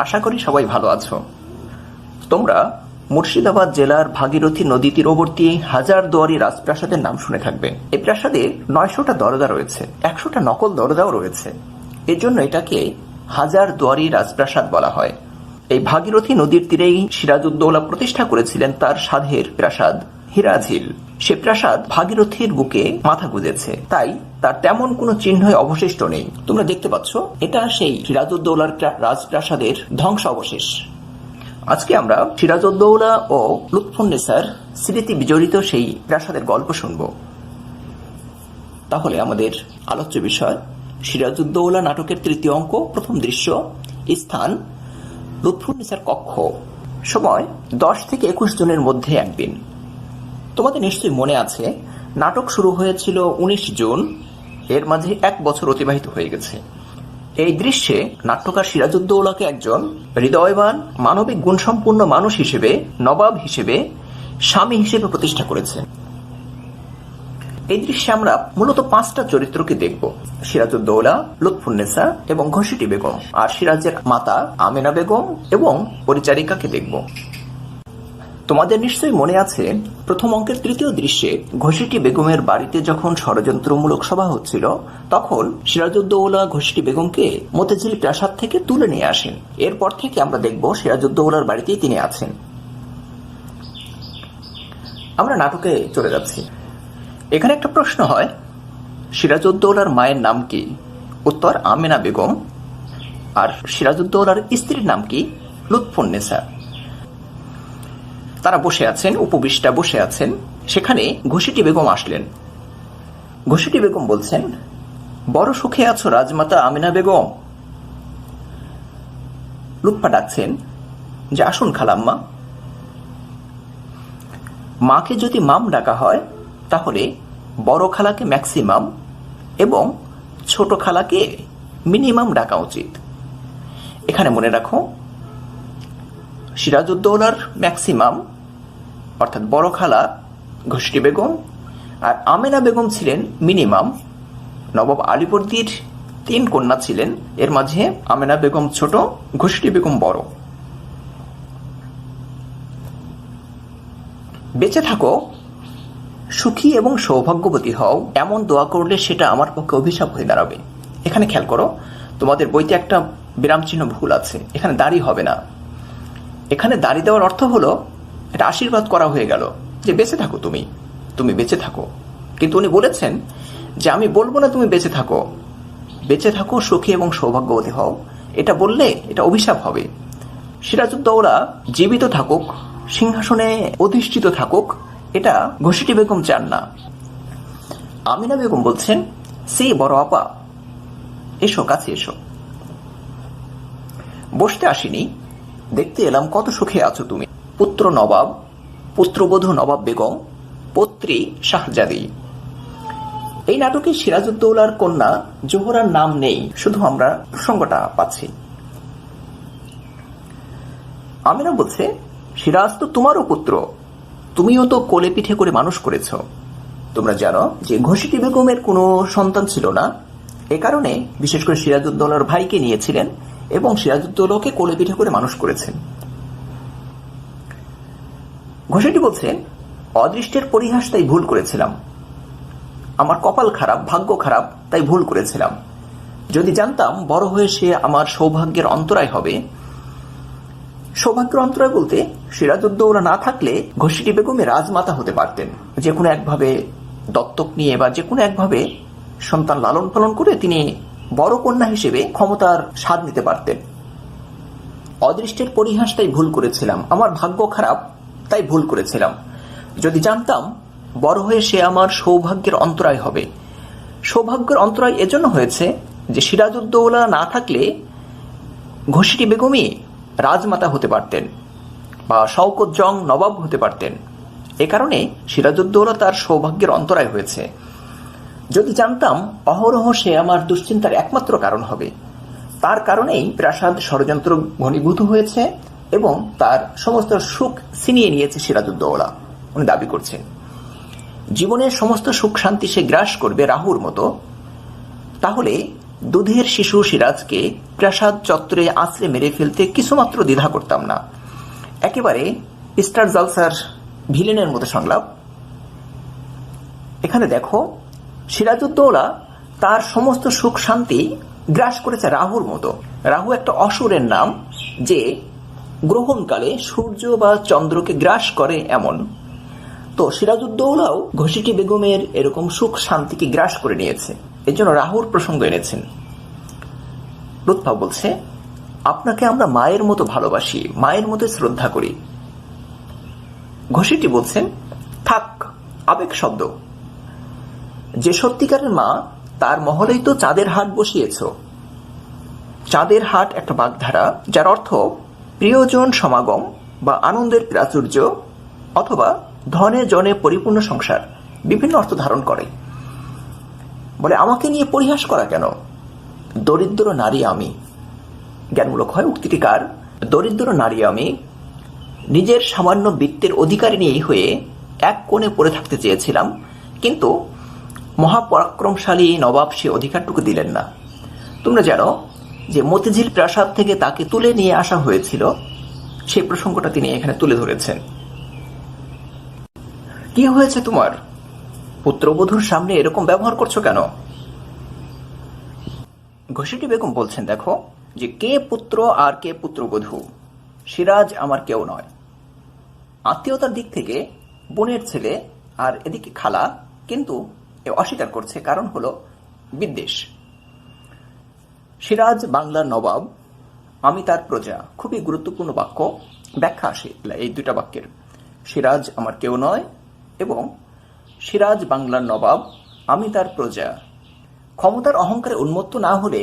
আশা করি সবাই ভালো আছো। তোমরা মুর্শিদাবাদ জেলার ভাগীরথী নদী তীরবর্তী হাজারদুয়ারি রাজপ্রাসাদের নাম শুনে থাকবে। এই প্রাসাদে 900টা দরজা রয়েছে, 100টা নকল দরজাও রয়েছে। এর জন্য এটাকে হাজারদুয়ারি রাজপ্রাসাদ বলা হয়। এই ভাগীরথী নদীর তীরেই সিরাজউদ্দৌলা প্রতিষ্ঠা করেছিলেন তার সাধের প্রাসাদ হিরাঝিল। সে প্রাসাদ ভাগীরথীর বুকে মাথা গুঁজেছে, তাই তার তেমন কোনো চিহ্নই অবশিষ্ট নেই। তোমরা দেখতে পাচ্ছ, এটা সেই সিরাজউদ্দৌলার রাজপ্রাসাদের ধ্বংস অবশেষ। আজকে আমরা সিরাজউদ্দৌলা ও লুৎফুন্নেসার স্মৃতি বিজড়িত সেই প্রাসাদের গল্প শুনব। তাহলে আমাদের আলোচ্য বিষয় সিরাজউদ্দৌলা নাটকের তৃতীয় অঙ্ক, প্রথম দৃশ্য, স্থান লুৎফুন্নেসার কক্ষ, সময় 10 থেকে 21 জুনের মধ্যে একদিন। তোমাদের নিশ্চয়ই মনে আছে, নাটক শুরু হয়েছিল 19 জুন, এর মাঝে 1 বছর অতিবাহিত হয়ে গেছে। এই দৃশ্যে নাট্যকার সিরাজউদ্দৌলাকে একজন হৃদয়বান, মানবিক গুণসম্পন্ন মানুষ হিসেবে, নবাব হিসেবে, স্বামী হিসেবে প্রতিষ্ঠা করেছেন। এই দৃশ্যে আমরা মূলত 5টা চরিত্রকে দেখব: সিরাজউদ্দৌলা, লুৎফুন্নেসা এবং ঘসিটি বেগম, আর সিরাজের মাতা আমেনা বেগম এবং পরিচারিকাকে দেখব। তোমাদের নিশ্চয়ই মনে আছে, প্রথম অঙ্কের তৃতীয় দৃশ্যে ঘসিটি বেগমের বাড়িতে যখন ষড়যন্ত্রমূলক সভা হচ্ছিল, তখন সিরাজউদ্দৌলা ঘসিটি বেগমকে মতিঝিল প্রাসাদ থেকে তুলে নিয়ে আসেন। এরপর থেকে আমরা দেখব সিরাজউদ্দৌলার বাড়িতেই তিনি আছেন। আমরা নাটকে চলে যাচ্ছি। এখানে একটা প্রশ্ন হয়, সিরাজউদ্দৌলার মায়ের নাম কি? উত্তর আমেনা বেগম। আর সিরাজউদ্দৌলার স্ত্রীর নাম কি? লুৎফুন্নেসা। তারা বসে আছেন, উপবিষ্টা বসে আছেন। সেখানে ঘসিটি বেগম আসলেন। ঘসিটি বেগম বলছেন, বড় সুখে আছো রাজমাতা আমেনা বেগম। লুৎফা ডাকছেন যে আসুন খালাম্মা। মাকে যদি মাম ডাকা হয়, তাহলে বড় খালাকে ম্যাক্সিমাম এবং ছোট খালাকে মিনিমাম ডাকা উচিত। এখানে মনে রাখো, সিরাজউদ্দৌলার ম্যাক্সিমাম অর্থাৎ বড় খালা ঘসিটি বেগম, আর আমেনা বেগম ছিলেন মিনিমাম। নবাব আলীবর্দীর 3 কন্যা ছিলেন, এর মাঝে আমেনা বেগম ছোট, ঘসিটি বেগম বড়। বেঁচে থাকো, সুখী এবং সৌভাগ্যবতী হও, এমন দোয়া করলে সেটা আমার পক্ষে অভিশাপ হয়ে দাঁড়াবে। এখানে খেয়াল করো, তোমাদের বইতে একটা বিরাম চিহ্ন ভুল আছে। এখানে দাড়ি হবে না। এখানে দাড়ি দেওয়ার অর্থ হলো এটা আশীর্বাদ করা হয়ে গেল যে বেঁচে থাকো, তুমি বেঁচে থাকো। কিন্তু উনি বলেছেন যে আমি বলবো না তুমি বেঁচে থাকো, বেঁচে থাকো, সুখী এবং সৌভাগ্যবতী হও। এটা বললে এটা অভিশাপ হবে। সিরাজউদ্দৌলা জীবিত থাকুক, সিংহাসনে অধিষ্ঠিত থাকুক, এটা ঘসিটি বেগম চান না। আমিনা বেগম বলছেন, সেই বড় আপা, এসো কাছে এসো। বসতে আসিনি, দেখতে এলাম কত সুখে আছো তুমি। পুত্র নবাব, পুত্রবধূ নবাব বেগম, পত্রী শাহজাদি। এই নাটকে সিরাজউদ্দৌলার কন্যা জোহরার নাম নেই, শুধু আমরা প্রসঙ্গটা পাচ্ছি। আমিনা বলছে, সিরাজ তো তোমারও পুত্র, তুমিও তো কোলে পিঠে করে মানুষ করেছ। তোমরা জানো যে ঘসিটি বেগমের কোনো সন্তান ছিল না, এ কারণে বিশেষ করে সিরাজউদ্দৌলার ভাইকে নিয়েছিলেন এবং সিরাজউদ্দৌলাকে কোলে পিঠে করে মানুষ করেছেন। ঘসিটি বলছেন, অদৃষ্টের পরিহাস, তাই ভুল করেছিলাম। আমার কপাল খারাপ, ভাগ্য খারাপ, তাই ভুল করেছিলাম। যদি জানতাম বড় হয়ে সে আমার সৌভাগ্যের অন্তরায় হবে। সৌভাগ্যের অন্তরায় বলতে, সিরাজউদ্দৌলা না থাকলে ঘসিটি বেগমে রাজমাতা হতে পারতেন। যে কোনো একভাবে দত্তক নিয়ে বা যে কোনো একভাবে সন্তান লালন পালন করে তিনি বড় কন্যা হিসেবে ক্ষমতার স্বাদ নিতে পারতেন। অদৃষ্টের পরিহাস, তাই ভুল করেছিলাম। আমার ভাগ্য খারাপ, তাই ভুল করেছিলাম। যদি জানতাম বড় হয়ে সে আমার সৌভাগ্যের অন্তরায় হবে। সৌভাগ্যের অন্তরায় এজন্য হয়েছে যে সিরাজউদ্দৌলা না থাকলে ঘসিটি বেগমই রাজমাতা হতে পারতেন বা শওকত জং নবাব হতে পারতেন। এ কারণে সিরাজউদ্দৌলা তার সৌভাগ্যের অন্তরায় হয়েছে। যদি জানতাম অহরহ সে আমার দুশ্চিন্তার একমাত্র কারণ হবে। তার কারণেই প্রাসাদ ষড়যন্ত্র ঘনীভূত হয়েছে এবং তার সমস্ত সুখ ছিনিয়ে নিয়েছে সিরাজউদ্দৌলা, উনি দাবি করছেন। জীবনের সমস্ত সুখ শান্তি সে গ্রাস করবে রাহুর মতো। তাহলে দুধের শিশু সিরাজকে প্রাসাদ চত্বরে আছড়ে মেরে ফেলতে কিছুমাত্র দ্বিধা করতাম না। একেবারে স্টার জলসার ভিলেনের মতো সংলাপ। এখানে দেখো, সিরাজউদ্দৌলা তার সমস্ত সুখ শান্তি গ্রাস করেছে রাহুর মতো। রাহু একটা অসুরের নাম, যে গ্রহণকালে সূর্য বা চন্দ্রকে গ্রাস করে এমন। তো সিরাজউদ্দৌলাও ঘসিটি বেগমের এরকম সুখ শান্তিকে গ্রাস করে নিয়েছে, এজন্য রাহুর প্রসঙ্গ এনেছেন। লুৎফা বলছে, আপনাকে আমরা মায়ের মতো ভালোবাসি, মায়ের মতো শ্রদ্ধা করি। ঘসিটি বলছেন, থাক, আবেগ শব্দ। যে সত্যিকারের মা, তার মহলেই তো চাঁদের হাট বসিয়েছ। চাঁদের হাট একটা বাগধারা, যার অর্থ প্রিয়জন সমাগম বা আনন্দের প্রাচুর্য অথবা ধনে জনে পরিপূর্ণ সংসার, বিভিন্ন অর্থ ধারণ করে। বলে, আমাকে নিয়ে পরিহাস করা কেন? দরিদ্র নারী আমি। জ্ঞানমূলক হয় উক্তিটি কার? দরিদ্র নারী আমি নিজের সামান্য বৃত্তের অধিকারিণী হয়ে এক কোণে পড়ে থাকতে চেয়েছিলাম, কিন্তু মহাপরাক্রমশালী নবাব সে অধিকারটুকু দিলেন না। তোমরা জানো যে মতিঝিল প্রাসাদ থেকে তাকে তুলে নিয়ে আসা হয়েছিল, সেই প্রসঙ্গটা তিনি এখানে তুলে ধরেছেন। কি হয়েছে তোমার? পুত্রবধূর সামনে এরকম ব্যবহার করছো কেন? ঘসিটি বেগম বলছেন, দেখো যে কে পুত্র আর কে পুত্রবধূ, সিরাজ আমার কেউ নয়। আত্মীয়তার দিক থেকে বোনের ছেলে আর এদিকে খালা, কিন্তু এ অস্বীকার করছে, কারণ হলো বিদ্বেষ। সিরাজ বাংলার নবাব, আমি তার প্রজা। খুবই গুরুত্বপূর্ণ বাক্য, ব্যাখ্যা আসে এই দুটা বাক্যের। সিরাজ আমার কেউ নয় এবং সিরাজ বাংলার নবাব, আমি তার প্রজা। ক্ষমতার অহংকারে উন্মত্ত না হলে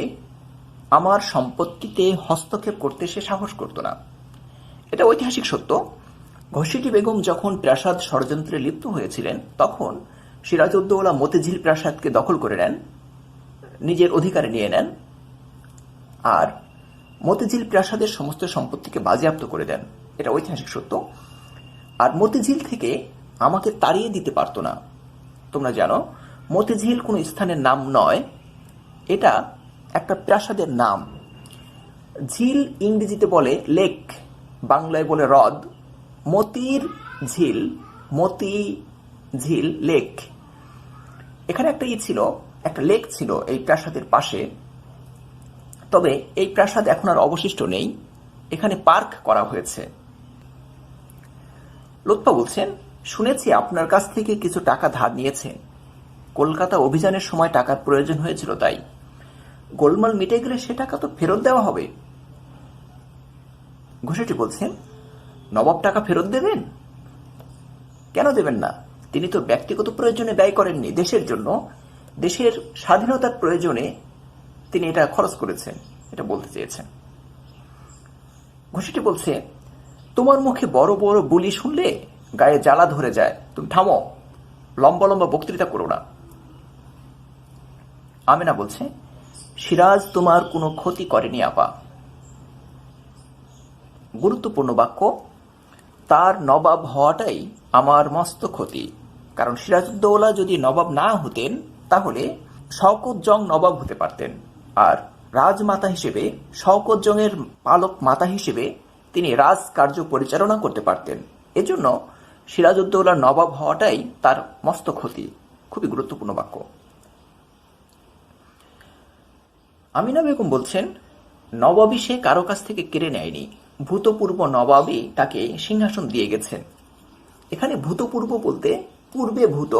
আমার সম্পত্তিতে হস্তক্ষেপ করতে সে সাহস করত না। এটা ঐতিহাসিক সত্য। ঘসিটি বেগম যখন প্রাসাদ ষড়যন্ত্রে লিপ্ত হয়েছিলেন, তখন সিরাজউদ্দৌলা মতিঝিল প্রাসাদকে দখল করে নেন, নিজের অধিকারে নিয়ে নেন, আর মতিঝিল প্রাসাদের সমস্ত সম্পত্তিকে বাজেয়াপ্ত করে দেন। এটা ঐতিহাসিক সত্য। আর মতিঝিল থেকে আমাকে তাড়িয়ে দিতে পারত না। তোমরা জানো, মতিঝিল কোনো স্থানের নাম নয়, এটা একটা প্রাসাদের নাম। ঝিল ইংরেজিতে বলে লেক, বাংলায় বলে হ্রদ। মতির ঝিল, মতি ঝিল লেক। এখানে একটা ছিল, একটা লেক ছিল এই প্রাসাদের পাশে। তবে এই প্রাসাদ এখন আর অবশিষ্ট নেই, এখানে পার্ক করা হয়েছে। লুৎফা বলছেন, শুনেছি আপনার কাছ থেকে কিছু টাকা ধার নিয়েছেন। কলকাতা অভিযানের সময় টাকার প্রয়োজন হয়েছিল, তাই গোলমাল মিটে গেলে সে টাকা তো ফেরত দেওয়া হবে। ঘোষাটি বলছেন, নবাব টাকা ফেরত দেবেন? কেন দেবেন না? তিনি তো ব্যক্তিগত প্রয়োজনে ব্যয় করেননি, দেশের জন্য, দেশের স্বাধীনতার প্রয়োজনে তিনি এটা খরচ করেছেন, এটা বলতে চেয়েছেন। ঘোষাটি বলছে, তোমার মুখে বড় বড় বুলি শুনলে গায়ে জ্বালা ধরে যায়, তুমি থামো, লম্বা লম্বা বক্তৃতা করো না। আমেনা বলছে, সিরাজ তোমার কোনো ক্ষতি করেনি আপা। গুরুত্বপূর্ণ বাক্য, তার নবাব হওয়াটাই আমার মস্ত ক্ষতি। কারণ সিরাজউদ্দৌলা যদি নবাব না হতেন, তাহলে শওকত জং নবাব হতে পারতেন, আর রাজমাতা হিসেবে, শওকত জংয়ের পালক মাতা হিসেবে তিনি রাজ কার্য পরিচালনা করতে পারতেন। এজন্য সিরাজউদ্দৌলার নবাব হওয়াটাই তার মস্ত ক্ষতি। খুবই গুরুত্বপূর্ণ বাক্য। আমিনা বেগম বলছেন, নবাবী সে কারো কাছ থেকে কেড়ে নেয়নি, ভূতপূর্ব নবাবী তাকে সিংহাসন দিয়ে গেছেন। এখানে ভূতপূর্ব বলতে পূর্বে ভূত,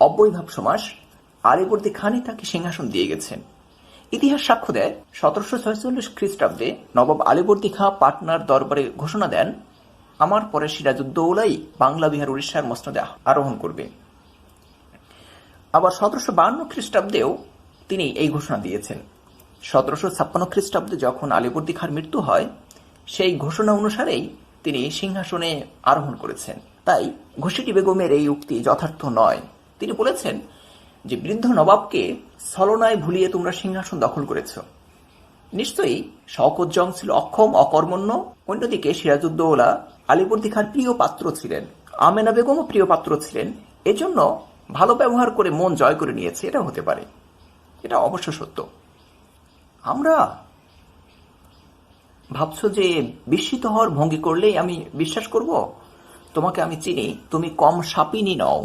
অব্যয়ভাব সমাস। আলীবর্দী খানই তাকে সিংহাসন দিয়ে গেছেন। ইতিহাস সাক্ষ্য দেয় 1746 খ্রিস্টাব্দে নবাব আলীবর্দী খাঁ পাটনার দরবারে ঘোষণা দেন, আমার পরে সিরাজউদ্দৌলাই বাংলা বিহার উড়িষ্যার মসনদে আরোহণ করবে। আবার 1752 খ্রিস্টাব্দেও তিনি এই ঘোষণা দিয়েছেন। 1756 খ্রিস্টাব্দে যখন আলীবর্দী খাঁর মৃত্যু হয়, সেই ঘোষণা অনুসারেই তিনি সিংহাসনে আরোহণ করেছেন। তাই ঘসিটি বেগমের এই উক্তি যথার্থ নয়। তিনি বলেছেন যে বৃদ্ধ নবাবকে ছলনায় ভুলিয়ে তোমরা সিংহাসন দখল করেছ। নিশ্চয়ই শওকত জং ছিল অক্ষম, অকর্মণ্য। অন্যদিকে সিরাজউদ্দৌলা আলীবর্দী খাঁর প্রিয় পাত্র ছিলেন, আমেনা বেগমও প্রিয় পাত্র ছিলেন, এজন্য ভালো ব্যবহার করে মন জয় করে নিয়েছে, এটা হতে পারে। এটা অবশ্য সত্য। আমরা ভাবছো যে বিস্মিত হওয়ার ভঙ্গি করলেই আমি বিশ্বাস করব? তোমাকে আমি চিনি, তুমি কম সাপিনী নও।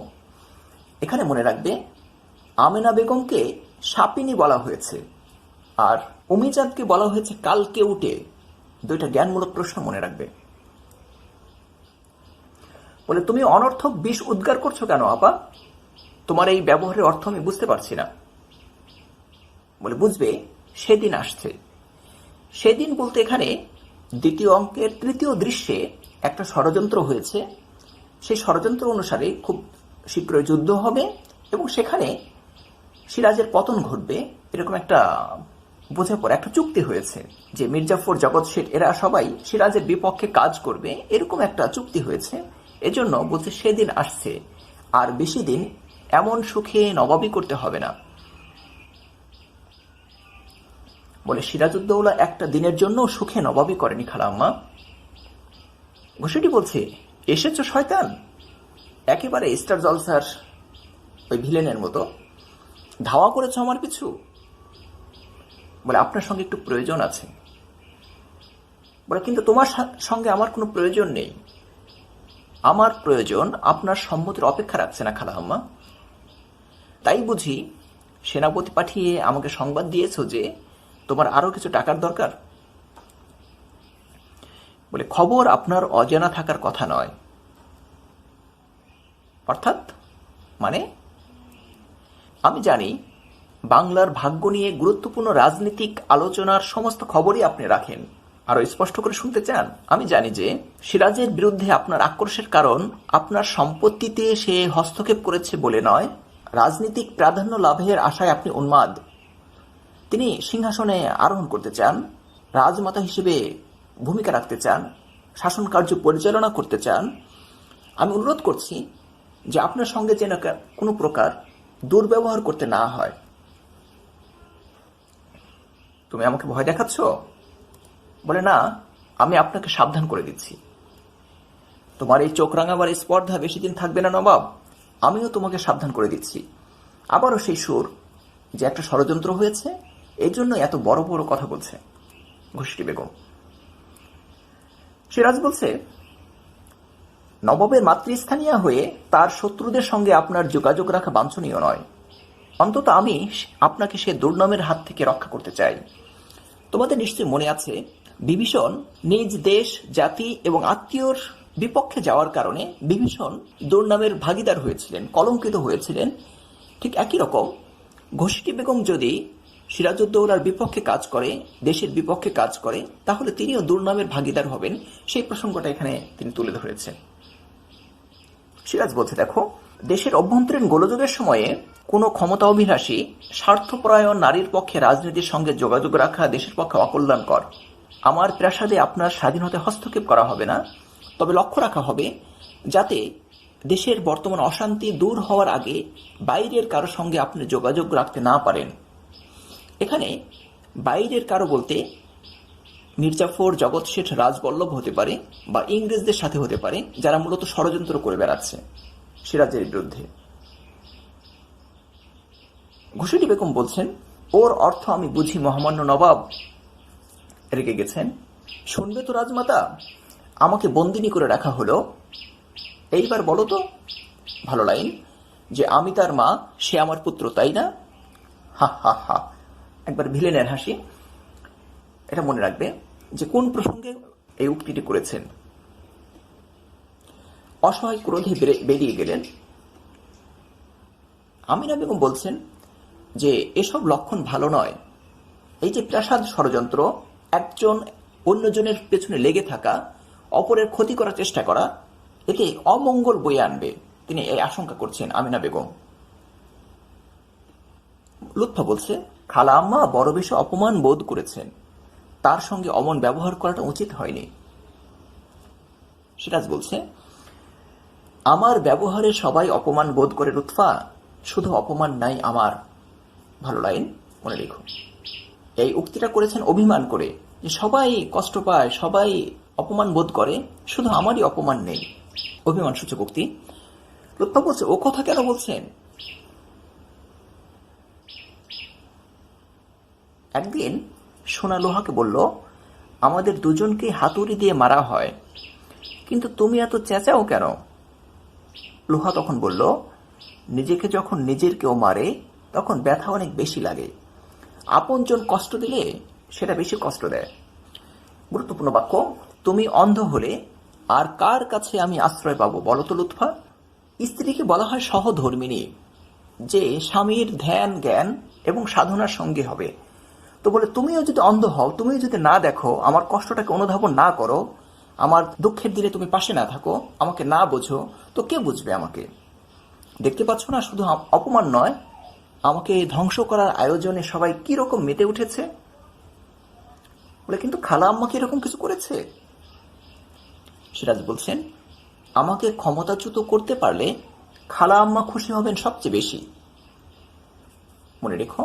এখানে মনে রাখবে, আমেনা বেগমকে সাপিনী বলা হয়েছে আর অমিজাদকে বলা হয়েছে কালকে উঠে। দুইটা জ্ঞানমূলক প্রশ্ন মনে রাখবে। বলে, তুমি অনর্থক বিষ উদ্গার করছো কেন আপা? তোমার এই ব্যবহারের অর্থ আমি বুঝতে পারছি না। বলে, বুঝবে, সেদিন আসছে। সেদিন বলতে এখানে দ্বিতীয় অঙ্কের তৃতীয় দৃশ্যে একটা ষড়যন্ত্র হয়েছে। সেই ষড়যন্ত্র অনুসারে খুব শীঘ্রই যুদ্ধ হবে এবং সেখানে সিরাজের পতন ঘটবে, এরকম একটা বোঝাপড়া, একটা চুক্তি হয়েছে যে মির্জাফর, জগৎ শেঠ এরা সবাই সিরাজের বিপক্ষে কাজ করবে, এরকম একটা চুক্তি হয়েছে। এজন্য বলছে সেদিন আসছে, আর বেশি দিন এমন সুখে নবাবী করতে হবে না। বলে, সিরাজউদ্দৌলা একটা দিনের জন্য সুখে নবাবী করেনি খালাম্মা। ঘোষেটি বলছে, এসেছো শয়তান, একেবারে স্টার জলসার ওই ভিলেনের মতো ধাওয়া করেছ আমার পিছু। বলে, আপনার সঙ্গে একটু প্রয়োজন আছে। বলে, কিন্তু তোমার সঙ্গে আমার কোনো প্রয়োজন নেই। আমার প্রয়োজন আপনার সম্মতির অপেক্ষা রাখছে না খালাম্মা। তাই বুঝি সেনাপতি পাঠিয়ে আমাকে সংবাদ দিয়েছ যে তোমার আরো কিছু টাকার দরকার। বলে, খবর আপনার অজানা থাকার কথা নয়। অর্থাৎ মানে আমি জানি বাংলার ভাগ্য নিয়ে গুরুত্বপূর্ণ রাজনৈতিক আলোচনার সমস্ত খবরই আপনি রাখেন। আরো স্পষ্ট করে শুনতে চান? আমি জানি যে সিরাজের বিরুদ্ধে আপনার আক্রোশের কারণ আপনার সম্পত্তিতে সে হস্তক্ষেপ করেছে বলে নয়, রাজনৈতিক প্রাধান্য লাভের আশায় আপনি উন্মাদ। তিনি সিংহাসনে আরোহণ করতে চান, রাজমাতা হিসেবে ভূমিকা রাখতে চান, শাসন কার্য পরিচালনা করতে চান। আমি অনুরোধ করছি যে আপনার সঙ্গে যেন কোনো প্রকার দুর্ব্যবহার করতে না হয়। তুমি আমাকে ভয় দেখাচ্ছ? বলে, না, আমি আপনাকে সাবধান করে দিচ্ছি। তোমার এই চোখ রাঙাবার স্পর্ধা বেশি দিন থাকবে না নবাব। আমিও তোমাকে সাবধান করে দিচ্ছি। আবারও সেই সুর যে একটা ষড়যন্ত্র হয়েছে, এই জন্য এত বড় বড় কথা বলছে ঘুষটি বেগম। সিরাজ বলছে, নবাবের মাতৃস্থানীয় হয়ে তার শত্রুদের সঙ্গে আপনার যোগাযোগ রাখা বাঞ্ছনীয় নয়। অন্তত আমি আপনাকে সে দুর্নামের হাত থেকে রক্ষা করতে চাই। তোমাদের নিশ্চয়ই মনে আছে, বিভীষণ নিজ দেশ, জাতি এবং আত্মীয়র বিপক্ষে যাওয়ার কারণে বিভীষণ দুর্নামের ভাগিদার হয়েছিলেন, কলঙ্কিত হয়েছিলেন। ঠিক একই রকম ঘোষিটি বেগম যদি সিরাজউদ্দৌলার বিপক্ষে কাজ করে, দেশের বিপক্ষে কাজ করে, তাহলে তিনিও দুর্নামের ভাগিদার হবেন। সেই প্রসঙ্গটা এখানে তিনি তুলে ধরেছেন। সিরাজ বলছে, দেখো, দেশের অভ্যন্তরীণ গোলযোগের সময়ে কোনো ক্ষমতা অভিলাষী স্বার্থপরায়ণ নারীর পক্ষে রাজনীতির সঙ্গে যোগাযোগ রাখা দেশের পক্ষে অকল্যাণকর। আমার প্রাসাদে আপনার স্বাধীনতায় হস্তক্ষেপ করা হবে না, তবে লক্ষ্য রাখা হবে যাতে দেশের বর্তমান অশান্তি দূর হওয়ার আগে বাইরের কারো সঙ্গে আপনি যোগাযোগ রাখতে না পারেন। এখানে বাইরের কারো বলতে মির্জাফর, জগৎ শেঠ, রাজবল্লভ হতে পারে বা ইংরেজদের সাথে হতে পারে, যারা মূলত ষড়যন্ত্র করে বেড়াচ্ছে সিরাজের বিরুদ্ধে। ঘোষিটি বেগম বলছেন, ওর অর্থ আমি বুঝি মহামান্য নবাব রেগে গেছেন। শুনবে তো রাজমাতা, আমাকে বন্দিনী করে রাখা হলো। এইবার বলো তো, ভালো লাইন, যে আমি তার মা, সে আমার পুত্র, তাই না? হা হা হা, একবার ভিলেনের হাসি। এটা মনে রাখবে যে কোন প্রসঙ্গে এই উক্তিটি করেছেন। অসহায় ক্রোধে বেরিয়ে গেলেন। আমিনা বেগম বলছেন যে এসব লক্ষণ ভালো নয়। এই যে প্রাসাদ ষড়যন্ত্র, একজন অন্যজনের পেছনে লেগে থাকা, অপরের ক্ষতি করার চেষ্টা করা, এতে অমঙ্গল বয়ে আনবে, তিনি এই আশঙ্কা করছেন আমিনা বেগম। লুৎফা বলছে, খালা আম্মা বড় বেশি অপমান বোধ করেছেন, তার সঙ্গে অমন ব্যবহার করাটা উচিত হয়নি। সিরাজ বলছে, আমার ব্যবহারে সবাই অপমান বোধ করে লুৎফা, শুধু অপমান নাই আমার। ভালো লাইন, মনে রেখো। এই উক্তিটা করেছেন অভিমান করে, যে সবাই কষ্ট পায়, সবাই অপমান বোধ করে, শুধু আমারই অপমান নেই। অভিমান সূচক উক্তি। লুৎফা বলছে, ও কথা কেন বলছেন? একদিন সোনা লোহাকে বলল, আমাদের দুজনকে হাতুড়ি দিয়ে মারা হয়, কিন্তু তুমি এত চেঁচাও কেন? লোহা তখন বলল, নিজেকে যখন নিজের কেউ মারে তখন ব্যথা অনেক বেশি লাগে, আপনজন কষ্ট দিলে সেটা বেশি কষ্ট দেয়। গুরুত্বপূর্ণ বাক্য। তুমি অন্ধ হলে আর কার কাছে আমি আশ্রয় পাবো বলো তো লুৎফা? স্ত্রীকে বলা হয় সহধর্মিণী, যে স্বামীর ধ্যান জ্ঞান এবং সাধনার সঙ্গে হবে। তো বলে, তুমিও যদি অন্ধ হও, তুমিও যদি না দেখো, আমার কষ্টটাকে অনুধাবন না করো, আমার দুঃখের দিনে তুমি পাশে না থাকো, আমাকে না বোঝো, তো কে বুঝবে আমাকে? দেখতে পাচ্ছ না, শুধু অপমান নয়, আমাকে ধ্বংস করার আয়োজনে সবাই কি রকম মেতে উঠেছে। বলে, কিন্তু খালা আম্মা কি এরকম কিছু করেছে? সিরাজ বলছেন, আমাকে ক্ষমতাচ্যুত করতে পারলে খালা আম্মা খুশি হবেন সবচেয়ে বেশি। মনে রেখো,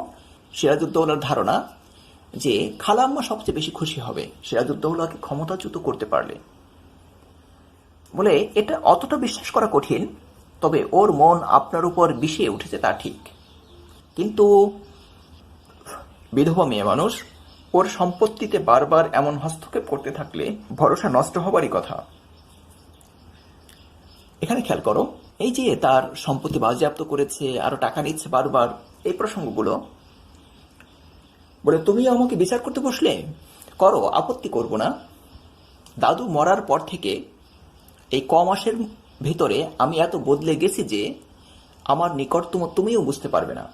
সিরাজউদ্দৌলার ধারণা যে খালা আম্মা সবচেয়ে বেশি খুশি হবে সিরাজউদ্দৌলাকে ক্ষমতাচ্যুত করতে পারলে। বলে, এটা অতটা বিশ্বাস করা কঠিন, তবে ওর মন আপনার উপর বিষিয়ে উঠেছে তা ঠিক, কিন্তু বিধবা মেয়ে মানুষ, ওর সম্পত্তিতে বারবার এমন হস্তক্ষেপ করতে থাকলে ভরসা নষ্ট হবারই কথা। এখানে খেয়াল করো, এই যে তার সম্পত্তি বাজেয়াপ্ত করেছে, আরো টাকা নিচ্ছে বারবার, এই প্রসঙ্গগুলো। বলে, তুমি আমাকে বিচার করতে বসলে, করো, আপত্তি করব না। দাদু মরার পর থেকে এই মাসের ভিতরে আমি এত বদলে গেছি যে আমার নিকটতম তুমিও বুঝতে পারবে না।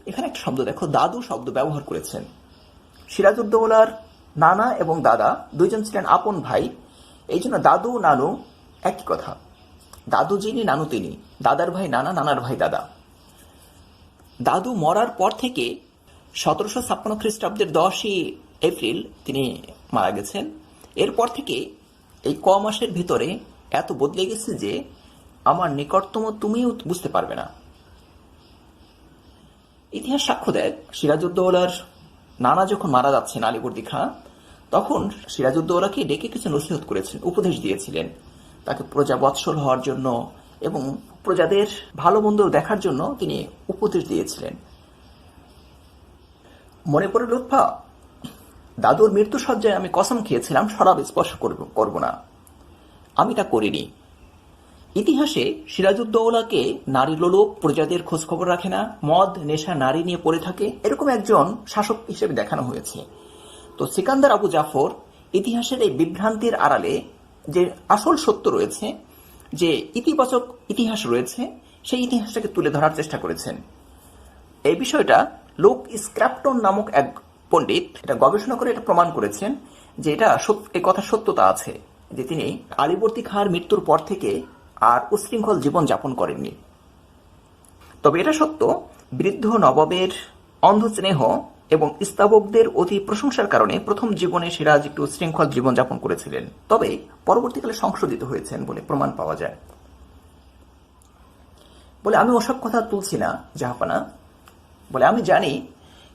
এখানে একটা শব্দ দেখো, দাদু শব্দ ব্যবহার করেছেন। সিরাজউদ্দৌলার নানা এবং দাদা দুইজন ছিলেন আপন ভাই, এই জন্য দাদু নানু একই কথা। দাদু যিনি, নানু তিনি, দাদার ভাই নানা, নানার ভাই দাদা। দাদু মরার পর থেকে 1756 খ্রিস্টাব্দের 10ই এপ্রিল তিনি মারা গেছেন। এরপর থেকে এই মাসের ভিতরে এত বদলে গেছে যে আমার নিকটতম তুমিও বুঝতে পারবে না। ইতিহাস সাক্ষ্য দেয়, সিরাজউদ্দৌলার নানা যখন মারা যাচ্ছেন আলীবর্দী খাঁ, তখন সিরাজউদ্দৌলাকে ডেকে কিছু নসিহত করেছেন, উপদেশ দিয়েছিলেন, তাকে প্রজা বৎসল হওয়ার জন্য এবং প্রজাদের ভালো মন্দ দেখার জন্য তিনি উপদেশ দিয়েছিলেন। মনে পড়ে লুৎফা, দাদুর মৃত্যু সজ্জায় আমি কসম খেয়েছিলাম শরাব স্পর্শ করব না, আমি তা করিনি। ইতিহাসে সিরাজউদ্দৌলাকে নারী লোলুপ, প্রজাদের খোঁজ খবর রাখে না, মদ নেশা নারী নিয়ে পড়ে থাকে, এরকম একজন শাসক হিসেবে দেখানো হয়েছে। তো সিকান্দার আবু জাফর ইতিহাসের এই বিভ্রান্তির আড়ালে যে আসল সত্য রয়েছে, যে ইতিবাচক ইতিহাস রয়েছে, সেই ইতিহাসটাকে তুলে ধরার চেষ্টা করেছেন। এই বিষয়টা লোক স্ক্র্যাপটন নামক এক পণ্ডিত এটা গবেষণা করে এটা প্রমাণ করেছেন যে এটা এই কথা সত্যতা আছে, যে তিনি আলীবর্দী খাঁর মৃত্যুর পর থেকে আর উশৃঙ্খল জীবন যাপন করেননি। তবে এটা সত্য, বৃদ্ধ নবাবের অন্ধ স্নেহ এবং স্তাবকদের অতি প্রশংসার কারণে প্রথম জীবনে সিরাজ একটু শৃঙ্খল জীবন যাপন করেছিলেন, তবে পরবর্তীকালে সংশোধিত হয়েছেন বলে প্রমাণ পাওয়া যায়। বলে, আমি ওসব কথা তুলছি না জাহাপানা, বলে আমি জানি,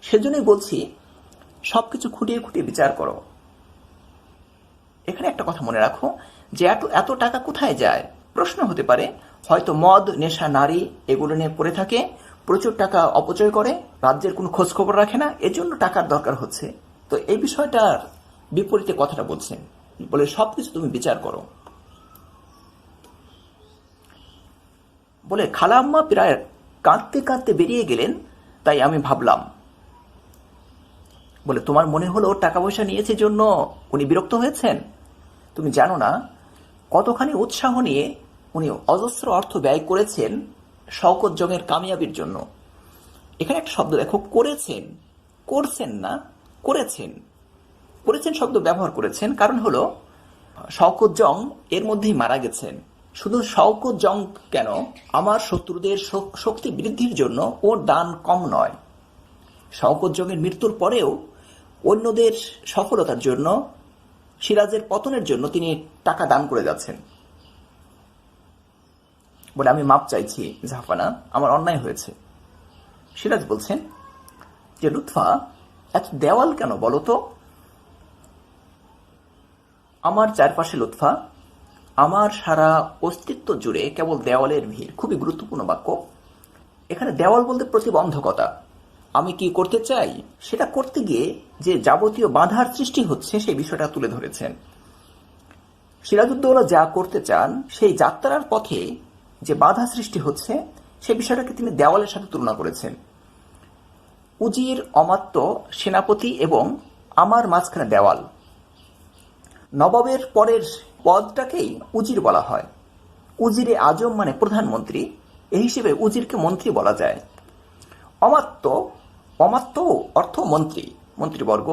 সেজন্যই বলছি সবকিছু খুঁটিয়ে খুঁটিয়ে বিচার করো। এখানে একটা কথা মনে রাখো, যে এত টাকা কোথায় যায়? প্রশ্ন হতে পারে, হয়তো মদ নেশা নারী এগুলো নিয়ে পড়ে থাকে, প্রচুর টাকা অপচয় করে, রাজ্যের কোনো খোঁজ খবর রাখে না, এজন্য টাকার দরকার হচ্ছে। তো এই বিষয়টার বিপরীতে কথাটা বলছেন, বলে সবকিছু তুমি বিচার করো। বলে, খালা আম্মা প্রায় কাঁদতে কাঁদতে বেরিয়ে গেলেন, তাই আমি ভাবলাম। বলে, তোমার মনে হলো টাকা পয়সা নিয়েছে জন্য উনি বিরক্ত হয়েছেন? তুমি জানো না কতখানি উৎসাহ নিয়ে উনি অজস্র অর্থ ব্যয় করেছেন শওকত জংয়ের কামিয়াবির জন্য। এখানে একটা শব্দ দেখো, করেছেন, করছেন না, করেছেন। করেছেন শব্দ ব্যবহার করেছেন, কারণ হলো শওকত জং এর মধ্যেই মারা গেছেন। শুধু শওকত জং কেন, আমার শত্রুদের শক্তি বৃদ্ধির জন্য ওর দান কম নয়। শওকত জংয়ের মৃত্যুর পরেও অন্যদের সফলতার জন্য, সিরাজের পতনের জন্য তিনি টাকা দান করে যাচ্ছেন। বলে, আমি মাপ চাইছি জাহাপানা, আমার অন্যায় হয়েছে। সিরাজ বলছেন যে, লুৎফা এত দেওয়াল কেন বলো তো? আমার চারপাশে লুৎফা, আমার সারা অস্তিত্ব জুড়ে কেবল দেওয়ালের ভিড়। খুবই গুরুত্বপূর্ণ বাক্য। এখানে দেওয়াল বলতে প্রতিবন্ধকতা, আমি কি করতে চাই সেটা করতে গিয়ে যে যাবতীয় বাধার সৃষ্টি হচ্ছে সেই বিষয়টা তুলে ধরেছেন। সিরাজউদ্দৌলা যা করতে চান সেই যাত্রার পথে যে বাধা সৃষ্টি হচ্ছে সেই বিষয়টাকে তিনি দেওয়ালের সাথে তুলনা করেছেন। উজির, অমাত্য, সেনাপতি এবং আমার মাঝখানে দেওয়াল। নবাবের পরের পদটাকেই উজির বলা হয়। উজিরে আজম মানে প্রধানমন্ত্রী, এই হিসেবে উজিরকে মন্ত্রী বলা যায়। অমাত্য, অমাত্য অর্থ মন্ত্রী, মন্ত্রীবর্গ।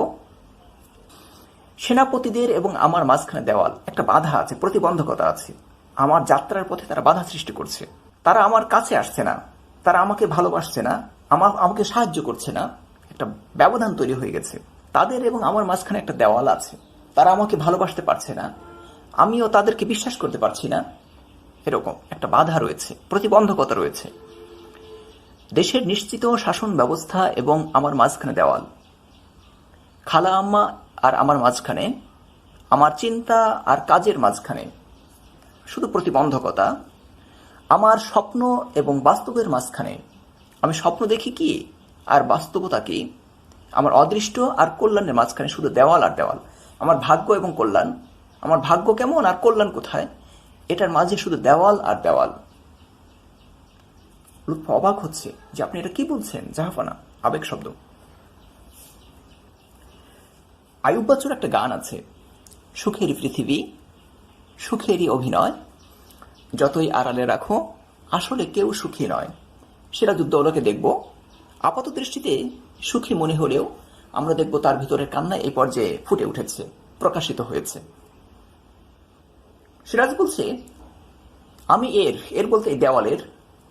সেনাপতিদের এবং আমার মাঝখানে দেওয়াল, একটা বাধা আছে, প্রতিবন্ধকতা আছে। আমার যাত্রার পথে তারা বাধা সৃষ্টি করছে, তারা আমার কাছে আসছে না, তারা আমাকে ভালোবাসছে না, আমাকে সাহায্য করছে না, একটা ব্যবধান তৈরি হয়ে গেছে। তাদের এবং আমার মাঝখানে একটা দেওয়াল আছে, তারা আমাকে ভালোবাসতে পারছে না, আমিও তাদেরকে বিশ্বাস করতে পারছি না, এরকম একটা বাধা রয়েছে, প্রতিবন্ধকতা রয়েছে। দেশের নিশ্চিত শাসন ব্যবস্থা এবং আমার মাঝখানে দেওয়াল। খালা আম্মা আর আমার মাঝখানে, আমার চিন্তা আর কাজের মাঝখানে শুধু প্রতিবন্ধকতা। আমার স্বপ্ন এবং বাস্তবের মাঝখানে, আমি স্বপ্ন দেখি কি আর বাস্তবতা কি, আমার অদৃষ্ট আর কল্যাণের মাঝখানে শুধু দেওয়াল আর দেওয়াল। আমার ভাগ্য এবং কল্যাণ, আমার ভাগ্য কেমন আর কল্যাণ কোথায়, এটার মাঝে শুধু দেওয়াল আর দেওয়াল। লুৎফা অবাক হচ্ছে যে আপনি এটা কি বলছেন জাহাপানা, আবেগ শব্দ। আইয়ুব বাচ্চুর একটা গান আছে, সুখেরই পৃথিবী, সুখেরই অভিনয়, যতই আড়ালে রাখো আসলে কেউ সুখী নয়। সিরাজউদ্দৌলাকে দেখব, আপাত দৃষ্টিতে সুখী মনে হলেও আমরা দেখব তার ভিতরের কান্না এই পর্যায়ে ফুটে উঠেছে, প্রকাশিত হয়েছে। সিরাজ বলছে, আমি এর বলতে এই দেওয়ালের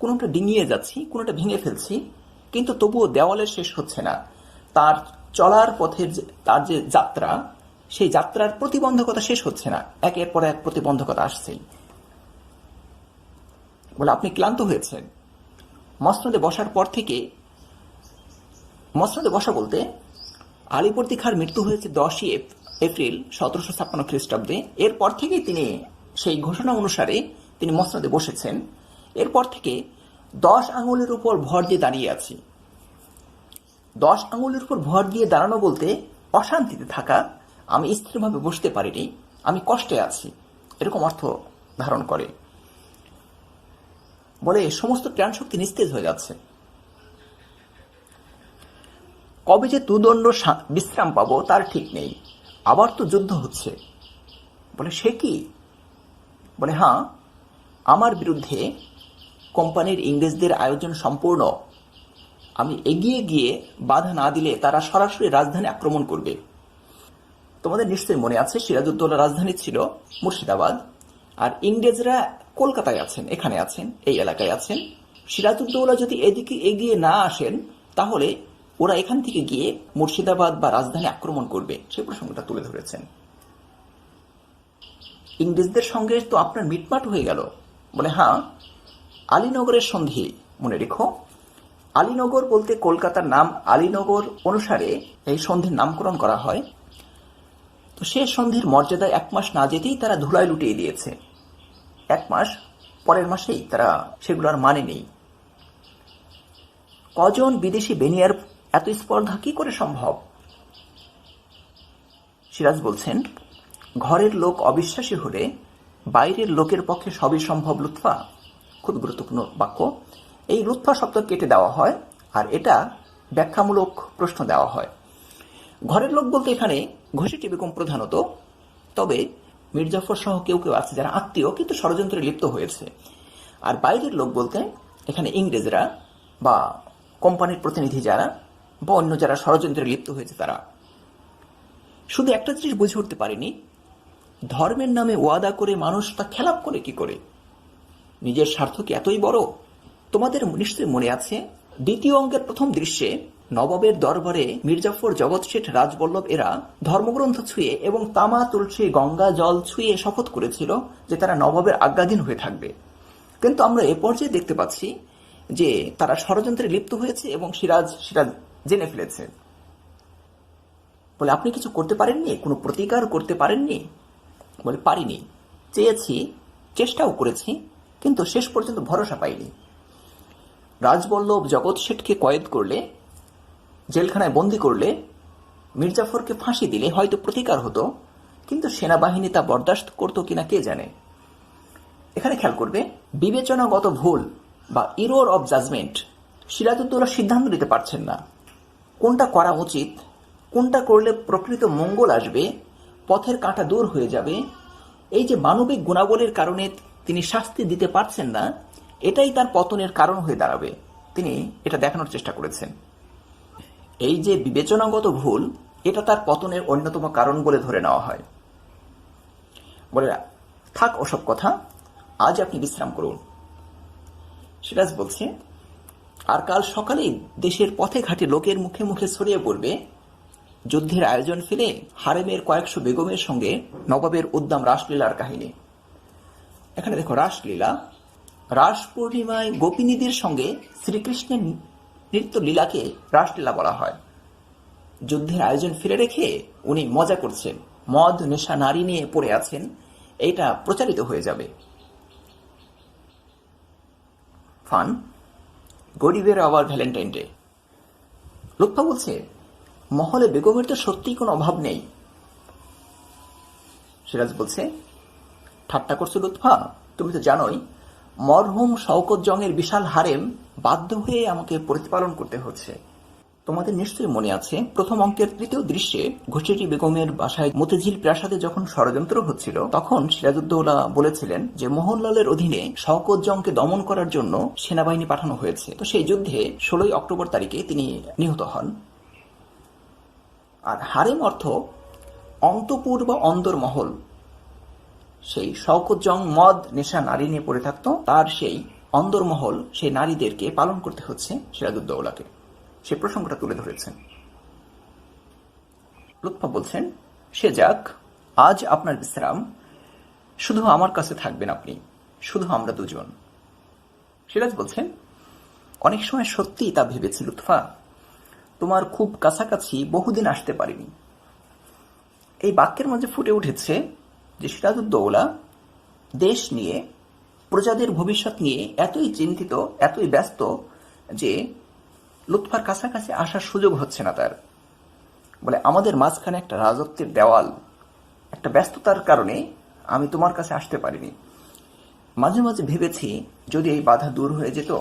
কোনোটা ডিঙিয়ে যাচ্ছি, কোনোটা ভেঙে ফেলছি, কিন্তু তবুও দেওয়ালের শেষ হচ্ছে না। তার চলার পথের তার যে যাত্রা, সেই যাত্রার প্রতিবন্ধকতা শেষ হচ্ছে না, একের পর এক প্রতিবন্ধকতা আসছেই। বলে আপনি ক্লান্ত হয়েছেন। মসনদে বসার পর থেকে, মসনদে বসা বলতে আলীবর্দী খাঁর মৃত্যু হয়েছে 10ই এপ্রিল 1756 খ্রিস্টাব্দে। এরপর থেকেই তিনি সেই ঘোষণা অনুসারে তিনি মসনদে বসেছেন। এরপর থেকে 10 আঙুলের উপর ভর দিয়ে দাঁড়িয়ে আছি। 10 আঙুলের উপর ভর দিয়ে দাঁড়ানো বলতে অশান্তিতে থাকা, আমি স্থিরভাবে বসতে পারিনি, আমি কষ্টে আছি, এরকম অর্থ ধারণ করে। বলে সমস্ত প্রাণ শক্তি নিস্তেজ হয়ে যাচ্ছে। কবে যে দুদণ্ড বিশ্রাম পাবো তার ঠিক নেই, আবার তো যুদ্ধ হচ্ছে। বলে সে কি? বলে হ্যাঁ, আমার বিরুদ্ধে কোম্পানির ইংরেজদের আয়োজন সম্পূর্ণ। আমি এগিয়ে গিয়ে বাধা না দিলে তারা সরাসরি রাজধানী আক্রমণ করবে। তোমাদের নিশ্চয়ই মনে আছে সিরাজউদ্দৌলার রাজধানী ছিল মুর্শিদাবাদ, আর ইংরেজরা কলকাতায় আছেন, এখানে আছেন, এই এলাকায় আছেন। সিরাজউদ্দৌলা যদি এদিকে এগিয়ে না আসেন তাহলে ওরা এখান থেকে গিয়ে মুর্শিদাবাদ বা রাজধানী আক্রমণ করবে, সেই প্রসঙ্গটা তুলে ধরেছেন। ইংরেজদের সঙ্গে তো আপনার মিটমাট হয়ে গেল। বলে হ্যাঁ, আলীনগরের সন্ধি মনে রেখো। আলীনগর বলতে কলকাতার নাম আলীনগর অনুসারে এই সন্ধির নামকরণ করা হয়। তো সে সন্ধির মর্যাদায় 1 মাস না যেতেই তারা ধুলায় লুটিয়ে দিয়েছে। 1 মাস পরের মাসেই তারা সেগুলোর মানে নেই। কজন বিদেশি বেনিয়ার এত স্পর্ধা কি করে সম্ভব? সিরাজ বলছেন, ঘরের লোক অবিশ্বাসী হলে বাইরের লোকের পক্ষে সবই সম্ভব। লুৎফা, খুব গুরুত্বপূর্ণ বাক্য। এই লুৎফা শব্দ কেটে দেওয়া হয় আর এটা ব্যাখ্যামূলক প্রশ্ন দেওয়া হয়। ঘরের লোক বলতে এখানে ঘসিটি বেগম প্রধানত, তবে মির্জাফর সহ কেউ কেউ আছে যারা আত্মীয় কিন্তু ষড়যন্ত্রে লিপ্ত হয়েছে। আর বাইরের লোক বলতে এখানে ইংরেজরা বা কোম্পানির প্রতিনিধি যারা বা অন্য যারা ষড়যন্ত্রে লিপ্ত হয়েছে তারা। শুধু একটা জিনিস বুঝে উঠতে পারেনি, ধর্মের নামে ওয়াদা করে মানুষ তা খেলাপ করে কি করে? নিজের স্বার্থ কি এতই বড়? তোমাদের নিশ্চয়ই মনে আছে, 2য় অঙ্কের প্রথম দৃশ্যে নবাবের দরবারে মির্জাফর, জগৎ শেঠ, রাজবল্লভ এরা ধর্মগ্রন্থ ছুঁয়ে এবং তামা, তুলসী, গঙ্গা জল ছুঁয়ে শপথ করেছিল যে তারা নবাবের আজ্ঞাধীন হয়ে থাকবে। কিন্তু আমরা এ পর্যায়ে দেখতে পাচ্ছি যে তারা ষড়যন্ত্রে লিপ্ত হয়েছে এবং সিরাজ জেনে ফেলেছে। বলে আপনি কিছু করতে পারেননি, কোনো প্রতিকার করতে পারেননি? বলে পারিনি, চেয়েছি, চেষ্টাও করেছি, কিন্তু শেষ পর্যন্ত ভরসা পাইনি। রাজবল্লভ জগৎ শেঠকে কয়েদ করলে জেলখানায় বন্দি করলে, মির্জাফরকে ফাঁসি দিলে হয়তো প্রতিকার হতো, কিন্তু সেনাবাহিনী তা বরদাস্ত করত কিনা কে জানে। এখানে খেয়াল করবে, বিবেচনাগত ভুল বা ইরোর অব জাজমেন্ট সিরাজউদ্দৌলা সিদ্ধান্ত নিতে পারছেন না। কোনটা করা উচিত, কোনটা করলে প্রকৃত মঙ্গল আসবে, পথের কাঁটা দূর হয়ে যাবে, এই যে মানবিক গুণাবলীর কারণে তিনি শাস্তি দিতে পারছেন না, এটাই তার পতনের কারণ হয়ে দাঁড়াবে। তিনি এটা দেখানোর চেষ্টা করেছেন। এই যে বিবেচনাগত ভুল, এটা তার পতনের অন্যতম কারণ বলে ধরে নেওয়া হয়। বলে থাক ওসব কথা, আজ আপনি বিশ্রাম করুন। সিরাজ বলছে, আর কাল সকালেই দেশের পথে ঘাটে লোকের মুখে মুখে ছড়িয়ে পড়বে যুদ্ধের আয়োজন ফেলে হারেমের কয়েকশো বেগমের সঙ্গে নবাবের উদ্দাম রাসলীলার কাহিনী। এখানে দেখো, রাসলীলা, রাস পূর্ণিমায় গোপিনীদের সঙ্গে শ্রীকৃষ্ণের নৃত্য লীলাকে রাসলীলা বলা হয়। যুদ্ধের আয়োজন ফেলে রেখে উনি মজা করছেন, মদ নেশা নারী নিয়ে পড়ে আছেন, এইটা প্রচারিত হয়ে যাবে। ফান, গরিবের আবার ভ্যালেন্টাইন ডে। লুৎফা বলছে, মহলে বেগমের তো সত্যিই কোনো অভাব নেই। সিরাজ বলছে, ঠাট্টা করছো লুৎফা? তুমি তো জানোই মরহুম শওকত জংয়ের বিশাল হারেম বাধ্য হয়ে আমাকে প্রতিপালন করতে হচ্ছে। তোমাদের নিশ্চয়ই মনে আছে, প্রথম অঙ্কের তৃতীয় দৃশ্যে ঘুষেটি বেগমের বাসায় মতিঝিল প্রাসাদে যখন ষড়যন্ত্র হচ্ছিল, তখন সিরাজউদ্দৌলা বলেছিলেন যে মোহনলালের অধীনে শওকত জংকে দমন করার জন্য সেনাবাহিনী পাঠানো হয়েছে। তো সেই যুদ্ধে 16 অক্টোবর তারিখে তিনি নিহত হন। আর হারেম অর্থ অন্তপুর বা অন্দরমহল। সেই শওকত জং মদ নেশা নারী নিয়ে পড়ে থাকত, তার সেই অন্দরমহল, সেই নারীদেরকে পালন করতে হচ্ছে সিরাজউদ্দৌলাকে। সে প্রসঙ্গটা তুলে ধরেছেন। লুৎফা বলছেন, সে যাক, আজ আপনার বিশ্রাম, শুধু আমার কাছে থাকবেন আপনি, শুধু আমরা দুজন। সিরাজ বলছেন, অনেক সময় সত্যি তা ভেবেছি লুৎফা, তোমার খুব কাছাকাছি বহুদিন আসতে পারিনি। এই বাক্যের মাঝে ফুটে উঠেছে যে সিরাজউদ্দৌলা দেশ নিয়ে, প্রজাদের ভবিষ্যৎ নিয়ে এতই চিন্তিত, এতই ব্যস্ত যে লুৎফার কাছাকাছি আসার সুযোগ হচ্ছে না তার। বলে, আমাদের মাঝখানে একটা রাজত্বের দেওয়াল, একটা ব্যস্ততার কারণে আমি তোমার কাছে আসতে পারিনি। মাঝে মাঝে ভেবেছি যদি এই বাধা দূর হয়ে যেত।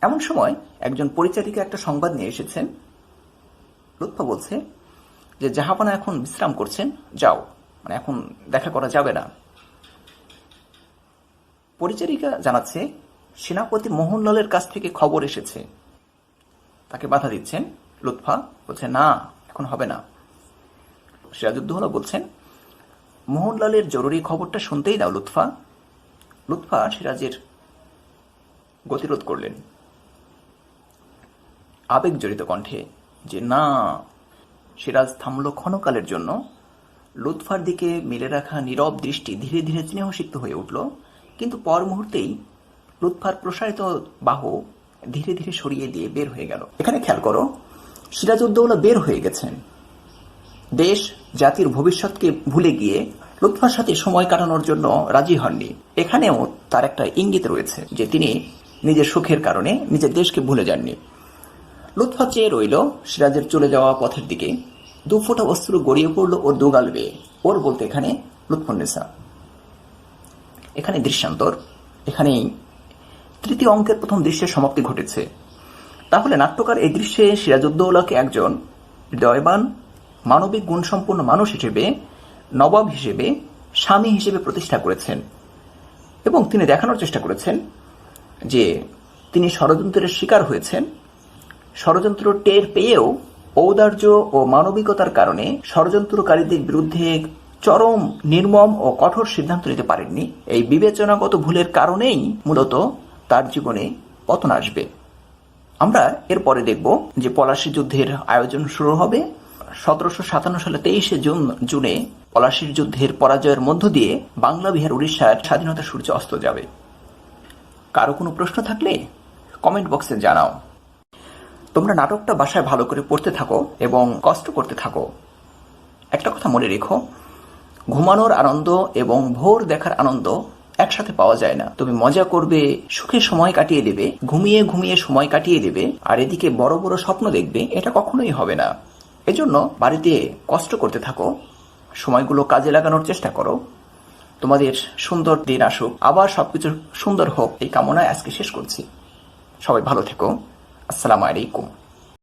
এমন সময় একজন পরিচারিকা একটা সংবাদ নিয়ে এসেছেন। লুৎফা বলছে যে জাহাপানা এখন বিশ্রাম করছেন, যাও, মানে এখন দেখা করা যাবে না। পরিচারিকা জানাচ্ছে সেনাপতি মোহনলালের কাছ থেকে খবর এসেছে। তাকে বাধা দিচ্ছেন। লুৎফা বলছে, না, এখন হবে না। সিরাজউদ্দৌলা বলছেন, মোহনলালের জরুরি খবরটা শুনতেই দাও লুৎফা। লুৎফা সিরাজের গতিরোধ করলেন আবেগ জড়িত কণ্ঠে যে না। সিরাজ থামল ক্ষণকালের জন্য। লুৎফার দিকে মেলে রাখা নীরব দৃষ্টি ধীরে ধীরে স্নেহসিক্ত হয়ে উঠল, কিন্তু পর মুহূর্তেই লুৎফার প্রসারিত বাহু ধীরে ধীরে সরিয়ে দিয়ে বের হয়ে গেল। এখানে খেয়াল করো, সিরাজউদ্দৌলা বের হয়ে গেছেন। দেশ জাতির ভবিষ্যৎকে ভুলে গিয়ে লুৎফার সাথে সময় কাটানোর জন্য রাজি হননি। এখানেও তার একটা ইঙ্গিত রয়েছে যে তিনি নিজের সুখের কারণে নিজের দেশকে ভুলে যাননি। লুৎফা চেয়ে রইল সিরাজের চলে যাওয়া পথের দিকে। 2 ফোঁটা অশ্রু গড়িয়ে পড়ল ওর দুগাল বেয়ে। ওর বলতে এখানে লুৎফুন্নেসা। এখানে দৃশ্যান্তর, এখানেই তৃতীয় অঙ্কের প্রথম দৃশ্যের সমাপ্তি ঘটেছে। তাহলে নাট্যকার এই দৃশ্যে সিরাজউদ্দৌলাকে একজন হৃদয়বান, মানবিক গুণসম্পন্ন মানুষ হিসেবে, নবাব হিসেবে, স্বামী হিসেবে প্রতিষ্ঠা করেছেন, এবং তিনি দেখানোর চেষ্টা করেছেন যে তিনি ষড়যন্ত্রের শিকার হয়েছেন। ষড়যন্ত্র টের পেয়েও ঔদার্য ও মানবিকতার কারণে ষড়যন্ত্রকারীদের বিরুদ্ধে চরম, নির্মম ও কঠোর সিদ্ধান্ত নিতে পারেননি। এই বিবেচনাগত ভুলের কারণেই মূলত তার জীবনে পতন আসবে। আমরা এরপরে দেখব যে পলাশী যুদ্ধের আয়োজন শুরু হবে। 1757 সালে 23 জুনে পলাশীর যুদ্ধের পরাজয়ের মধ্য দিয়ে বাংলা, বিহার, উড়িষ্যার স্বাধীনতা সূর্য অস্ত যাবে। কারো কোনো প্রশ্ন থাকলে কমেন্ট বক্সে জানাও। তোমরা নাটকটা বাসায় ভালো করে পড়তে থাকো এবং কষ্ট করতে থাকো। একটা কথা মনে রেখো, ঘুমানোর আনন্দ এবং ভোর দেখার আনন্দ একসাথে পাওয়া যায় না। তুমি মজা করবে, সুখে সময় কাটিয়ে দেবে, ঘুমিয়ে ঘুমিয়ে সময় কাটিয়ে দেবে, আর এদিকে বড় বড় স্বপ্ন দেখবে, এটা কখনোই হবে না। এজন্য বাড়িতে কষ্ট করতে থাকো, সময়গুলো কাজে লাগানোর চেষ্টা করো। তোমাদের সুন্দর দিন আসুক, আবার সবকিছু সুন্দর হোক, এই কামনায় আজকে শেষ করছি। সবাই ভালো থেকো। আসসালামু আলাইকুম।